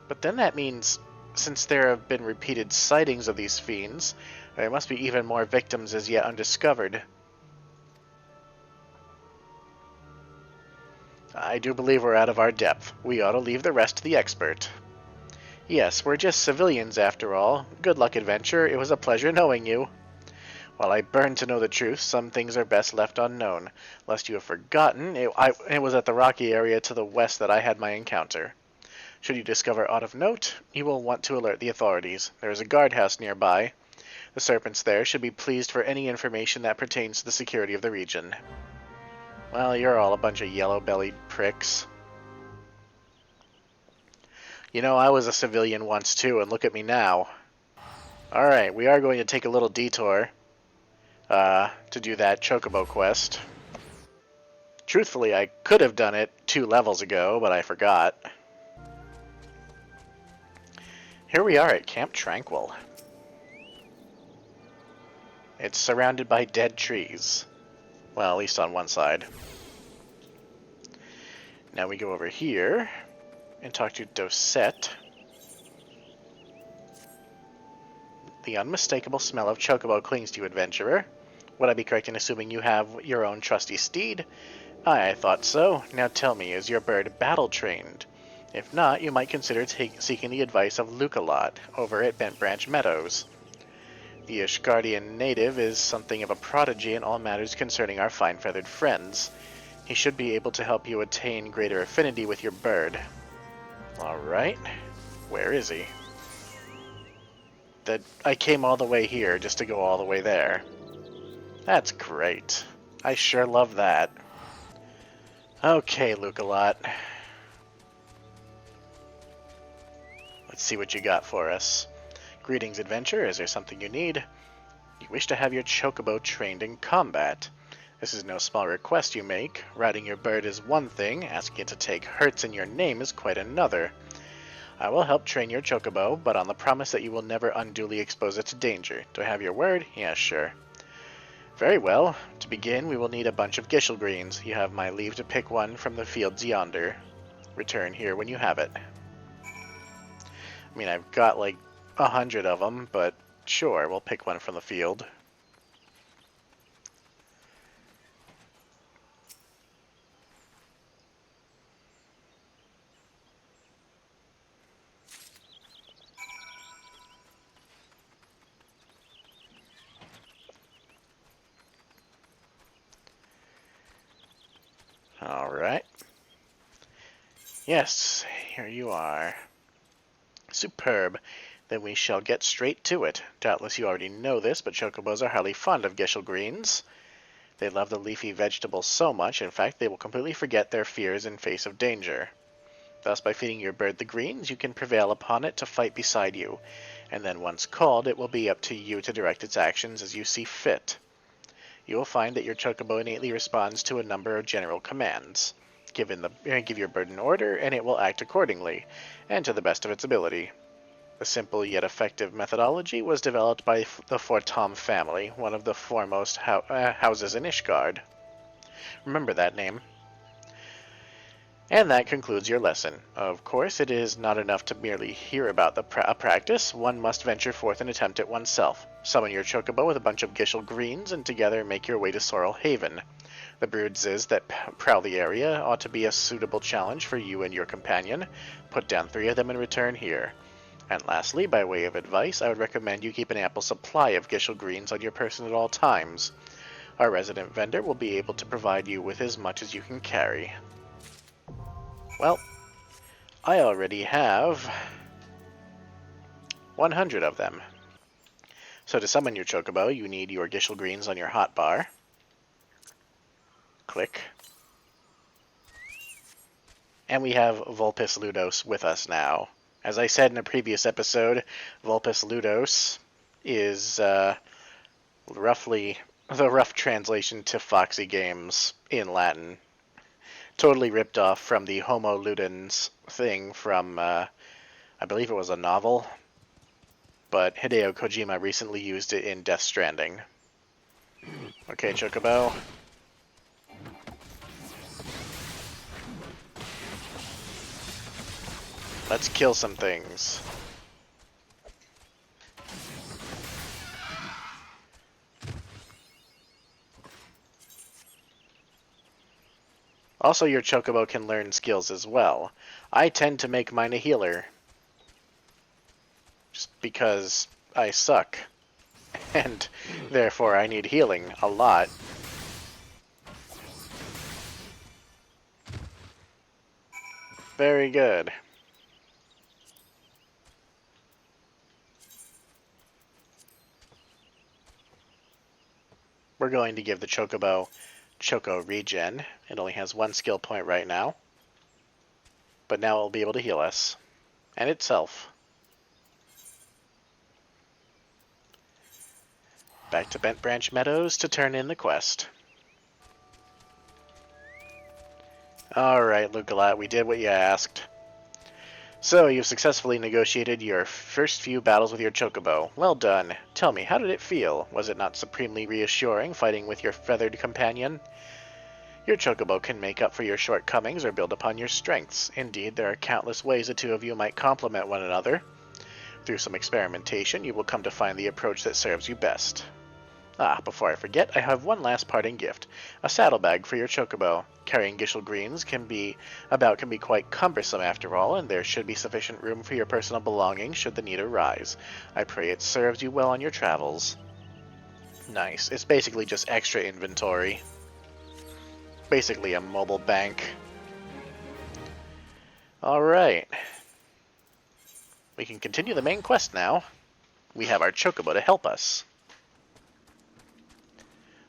A: But then that means, since there have been repeated sightings of these fiends, there must be even more victims as yet undiscovered. I do believe we're out of our depth. We ought to leave the rest to the expert. Yes, we're just civilians after all. Good luck, adventurer. It was a pleasure knowing you. While I burn to know the truth, some things are best left unknown. Lest you have forgotten, it was at the rocky area to the west that I had my encounter. Should you discover aught of note, you will want to alert the authorities. There is a guardhouse nearby. The serpents there should be pleased for any information that pertains to the security of the region. Well, you're all a bunch of yellow-bellied pricks. You know, I was a civilian once too, and look at me now. Alright, we are going to take a little detour to do that Chocobo quest. Truthfully, I could have done it 2 levels ago, but I forgot. Here we are at Camp Tranquil. It's surrounded by dead trees. Well, at least on one side. Now we go over here and talk to Dosette. The unmistakable smell of Chocobo clings to you, adventurer. Would I be correct in assuming you have your own trusty steed? Aye, I thought so. Now tell me, is your bird battle-trained? If not, you might consider seeking the advice of Lukalot over at Bent Branch Meadows. The Ishgardian native is something of a prodigy in all matters concerning our fine-feathered friends. He should be able to help you attain greater affinity with your bird. Alright. Where is he? I came all the way here just to go all the way there. That's great. I sure love that. Okay, Lukalot. Let's see what you got for us. Greetings, adventurer. Is there something you need? You wish to have your Chocobo trained in combat. This is no small request you make. Riding your bird is one thing, asking it to take hurts in your name is quite another. I will help train your chocobo, but on the promise that you will never unduly expose it to danger. Do I have your word? Yeah, sure. Very well. To begin, we will need a bunch of Gishel greens. You have my leave to pick one from the fields yonder. Return here when you have it. I mean, I've got like 100 of them, but sure, we'll pick one from the field. Alright. Yes, here you are. Superb. Then we shall get straight to it. Doubtless you already know this, but chocobos are highly fond of Gishel greens. They love the leafy vegetable so much, in fact, they will completely forget their fears in face of danger. Thus, by feeding your bird the greens, you can prevail upon it to fight beside you, and then once called, it will be up to you to direct its actions as you see fit. You will find that your chocobo innately responds to a number of general commands. Give your bird an order, and it will act accordingly, and to the best of its ability. A simple yet effective methodology was developed by the Fortom family, one of the foremost houses in Ishgard. Remember that name. And that concludes your lesson. Of course, it is not enough to merely hear about the practice. One must venture forth and attempt it oneself. Summon your chocobo with a bunch of Gishel greens, and together make your way to Sorrel Haven. The brood is that prowl the area ought to be a suitable challenge for you and your companion. Put down 3 of them and return here. And lastly, by way of advice, I would recommend you keep an ample supply of Gishel greens on your person at all times. Our resident vendor will be able to provide you with as much as you can carry. Well, I already have 100 of them. So to summon your chocobo, you need your Gishel greens on your hotbar. Click. And we have Vulpes Ludos with us now. As I said in a previous episode, Vulpes Ludos is roughly the rough translation to Foxy games in Latin. Totally ripped off from the Homo Ludens thing from, I believe it was a novel, but Hideo Kojima recently used it in Death Stranding. Okay, Chocobo. Let's kill some things. Also, your chocobo can learn skills as well. I tend to make mine a healer. Just because I suck. And therefore I need healing a lot. Very good. We're going to give the chocobo Choco Regen. It only has 1 skill point right now. But now it will be able to heal us. And itself. Back to Bent Branch Meadows to turn in the quest. Alright, Lucalat, we did what you asked. So, you've successfully negotiated your first few battles with your chocobo. Well done. Tell me, how did it feel? Was it not supremely reassuring fighting with your feathered companion? Your chocobo can make up for your shortcomings or build upon your strengths. Indeed, there are countless ways the two of you might complement one another. Through some experimentation, you will come to find the approach that serves you best. Before I forget, I have one last parting gift. A saddlebag for your chocobo. Carrying Gishel greens can be quite cumbersome after all, and there should be sufficient room for your personal belongings should the need arise. I pray it serves you well on your travels. Nice. It's basically just extra inventory. Basically a mobile bank. Alright. We can continue the main quest now. We have our chocobo to help us.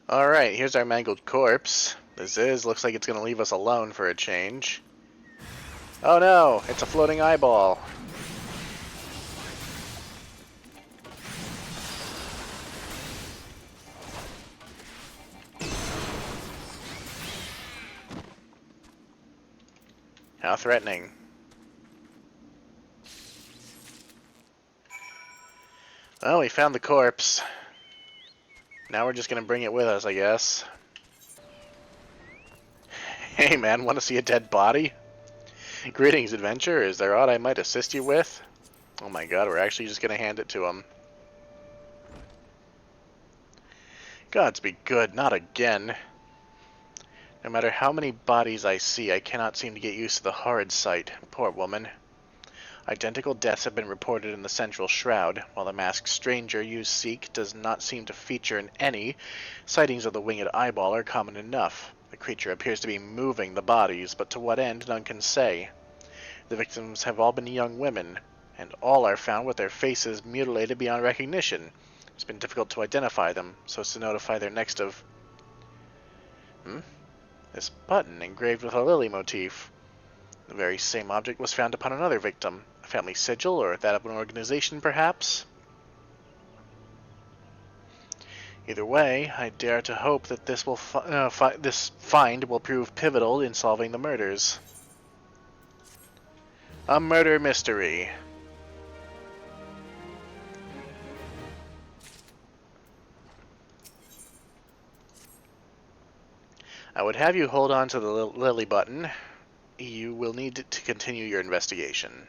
A: Alright, here's our mangled corpse. Looks like it's going to leave us alone for a change. Oh no, it's a floating eyeball. How threatening. Well, we found the corpse. Now we're just gonna bring it with us, I guess. Hey man, want to see a dead body? Greetings, adventurer. Is there aught I might assist you with? Oh my god, we're actually just gonna hand it to him. Gods be good, not again. No matter how many bodies I see, I cannot seem to get used to the horrid sight. Poor woman. Identical deaths have been reported in the central shroud, while the masked stranger you seek does not seem to feature in any. Sightings of the winged eyeball are common enough. The creature appears to be moving the bodies, but to what end none can say. The victims have all been young women, and all are found with their faces mutilated beyond recognition. It's been difficult to identify them, so as to notify their next of... This button engraved with a lily motif. The very same object was found upon another victim. A family sigil, or that of an organization, perhaps? Either way, I dare to hope that this find will prove pivotal in solving the murders. A murder mystery. I would have you hold on to the lily button. You will need to continue your investigation.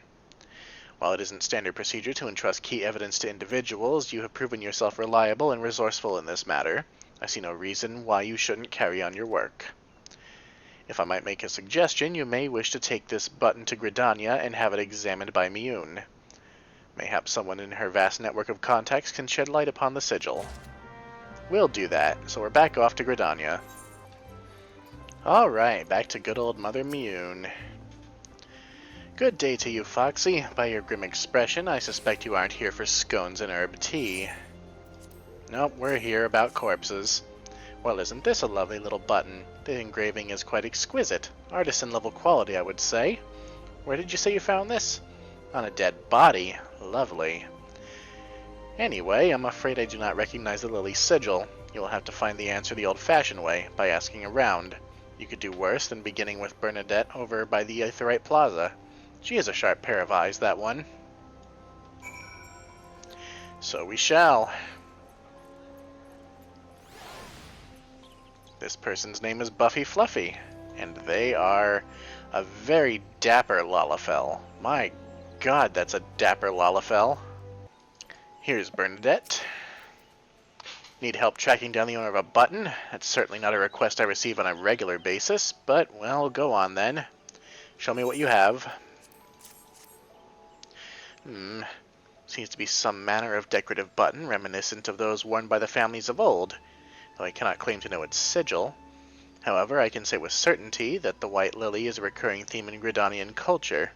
A: While it isn't standard procedure to entrust key evidence to individuals, you have proven yourself reliable and resourceful in this matter. I see no reason why you shouldn't carry on your work. If I might make a suggestion, you may wish to take this button to Gridania and have it examined by Miyun. Mayhaps someone in her vast network of contacts can shed light upon the sigil. We'll do that, so we're back off to Gridania. Alright, back to good old Mother Miyun. Good day to you, Foxy. By your grim expression, I suspect you aren't here for scones and herb tea. Nope, we're here about corpses. Well, isn't this a lovely little button? The engraving is quite exquisite. Artisan-level quality, I would say. Where did you say you found this? On a dead body. Lovely. Anyway, I'm afraid I do not recognize the lily sigil. You'll have to find the answer the old-fashioned way, by asking around. You could do worse than beginning with Bernadette over by the Aetherite Plaza. She has a sharp pair of eyes, that one. So we shall. This person's name is Buffy Fluffy, and they are a very dapper Lalafell. My god, that's a dapper Lalafell. Here's Bernadette. Need help tracking down the owner of a button? That's certainly not a request I receive on a regular basis, but, well, go on then. Show me what you have. Seems to be some manner of decorative button reminiscent of those worn by the families of old, though I cannot claim to know its sigil. However, I can say with certainty that the white lily is a recurring theme in Gridanian culture.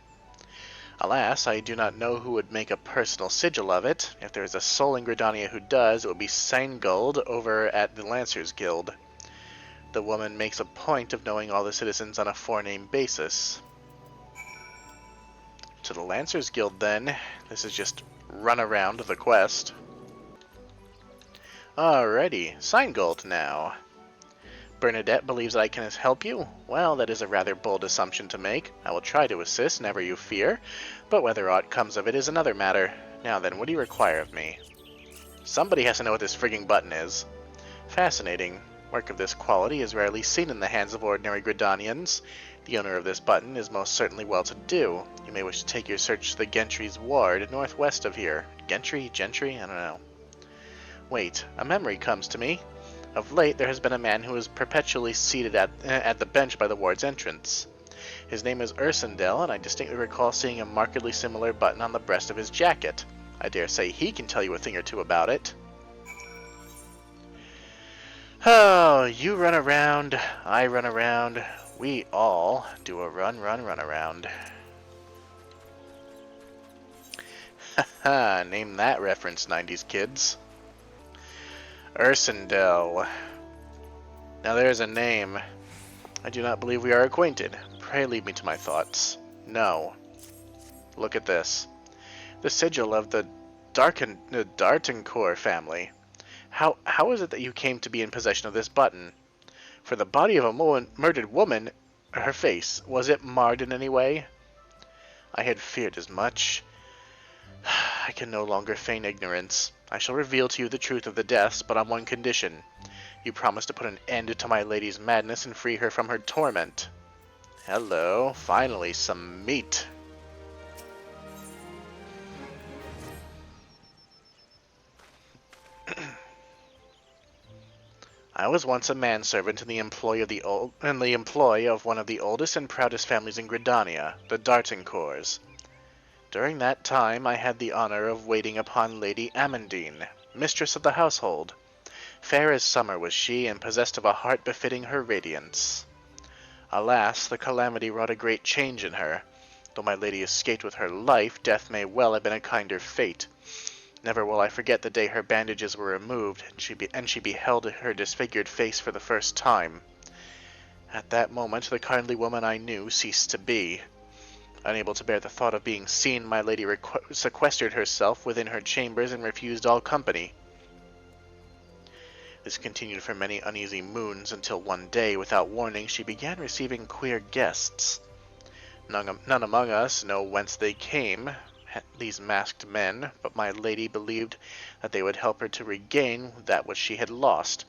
A: Alas, I do not know who would make a personal sigil of it. If there is a soul in Gridania who does, it will be Seingold over at the Lancers Guild. The woman makes a point of knowing all the citizens on a forename basis. To the Lancers Guild, then. This is just run around the quest. Alrighty, Seingold now. Bernadette believes that I can help you? Well, that is a rather bold assumption to make. I will try to assist, never you fear, but whether aught comes of it is another matter. Now then, what do you require of me? Somebody has to know what this frigging button is. Fascinating. Work of this quality is rarely seen in the hands of ordinary Gridanians. The owner of this button is most certainly well-to-do. You may wish to take your search to the Gentry's ward, northwest of here. Gentry? I don't know. Wait, a memory comes to me. Of late, there has been a man who is perpetually seated at the bench by the ward's entrance. His name is Ursendel, and I distinctly recall seeing a markedly similar button on the breast of his jacket. I dare say he can tell you a thing or two about it. Oh, you run around, I run around, we all do a run around. Haha, name that reference, 90s kids. Ursendel. Now there's a name. I do not believe we are acquainted. Pray leave me to my thoughts. No. Look at this. The sigil of the Dartencourt family. How is it that you came to be in possession of this button? For the body of a murdered woman, her face, was it marred in any way? I had feared as much. I can no longer feign ignorance. I shall reveal to you the truth of the deaths, but on one condition. You promise to put an end to my lady's madness and free her from her torment. Hello, finally some meat. I was once a manservant in the employ of one of the oldest and proudest families in Gridania, the Dartincourts. During that time I had the honor of waiting upon Lady Amandine, mistress of the household. Fair as summer was she, and possessed of a heart befitting her radiance. Alas, the calamity wrought a great change in her. Though my lady escaped with her life, death may well have been a kinder fate. Never will I forget the day her bandages were removed, and she beheld her disfigured face for the first time. At that moment, the kindly woman I knew ceased to be. Unable to bear the thought of being seen, my lady sequestered herself within her chambers and refused all company. This continued for many uneasy moons, until one day, without warning, she began receiving queer guests. None among us know whence they came, these masked men, but my lady believed that they would help her to regain that which she had lost.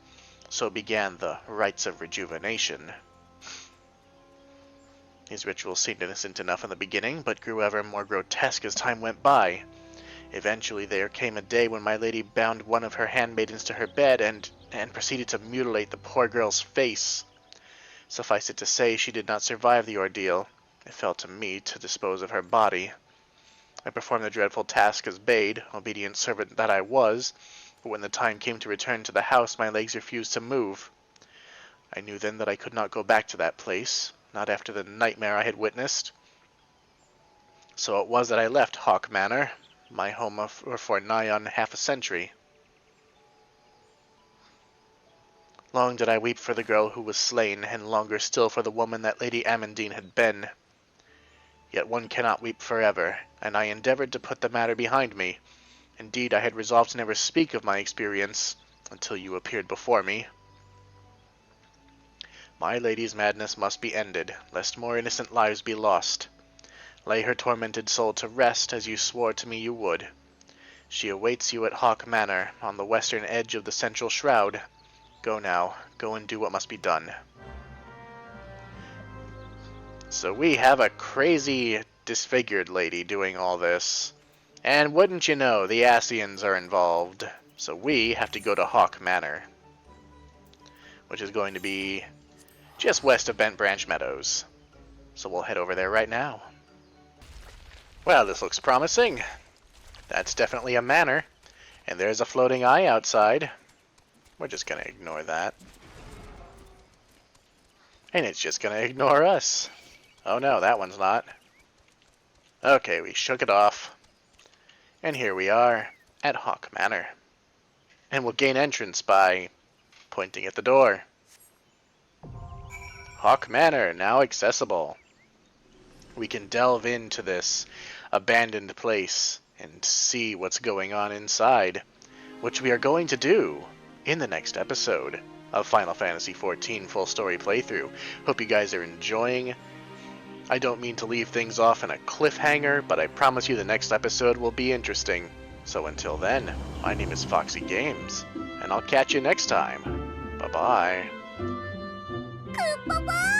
A: So began the rites of rejuvenation. These rituals seemed innocent enough in the beginning, but grew ever more grotesque as time went by. Eventually there came a day when my lady bound one of her handmaidens to her bed and proceeded to mutilate the poor girl's face. Suffice it to say, she did not survive the ordeal. It fell to me to dispose of her body. I performed the dreadful task as bade, obedient servant that I was, but when the time came to return to the house, my legs refused to move. I knew then that I could not go back to that place, not after the nightmare I had witnessed. So it was that I left Hawk Manor, my home for nigh on half a century. Long did I weep for the girl who was slain, and longer still for the woman that Lady Amandine had been. Yet one cannot weep forever, and I endeavored to put the matter behind me. Indeed, I had resolved to never speak of my experience until you appeared before me. My lady's madness must be ended, lest more innocent lives be lost. Lay her tormented soul to rest, as you swore to me you would. She awaits you at Hawk Manor, on the western edge of the central shroud. Go now, go and do what must be done. So we have a crazy, disfigured lady doing all this. And wouldn't you know, the Ascians are involved. So we have to go to Hawk Manor, which is going to be just west of Bent Branch Meadows. So we'll head over there right now. Well, this looks promising. That's definitely a manor. And there's a floating eye outside. We're just going to ignore that. And it's just going to ignore us. Oh no, that one's not. Okay, we shook it off. And here we are, at Hawk Manor. And we'll gain entrance by pointing at the door. Hawk Manor, now accessible. We can delve into this abandoned place and see what's going on inside, which we are going to do in the next episode of Final Fantasy XIV Full Story Playthrough. Hope you guys are enjoying. I don't mean to leave things off in a cliffhanger, but I promise you the next episode will be interesting. So until then, my name is Foxy Games, and I'll catch you next time. Bye-bye.
B: Bye-bye!